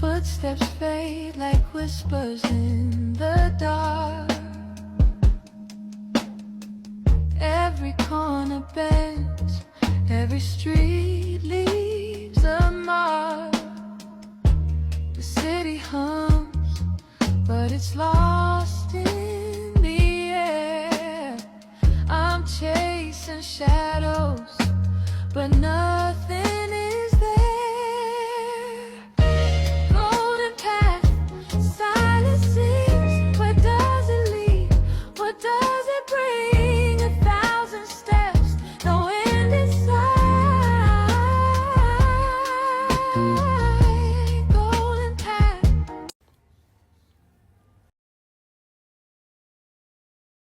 Footsteps fade like whispers in the dark. Every corner bends, every street leaves a mark. The city hums, but it's lost in the air. I'm chasing shadows, but nothing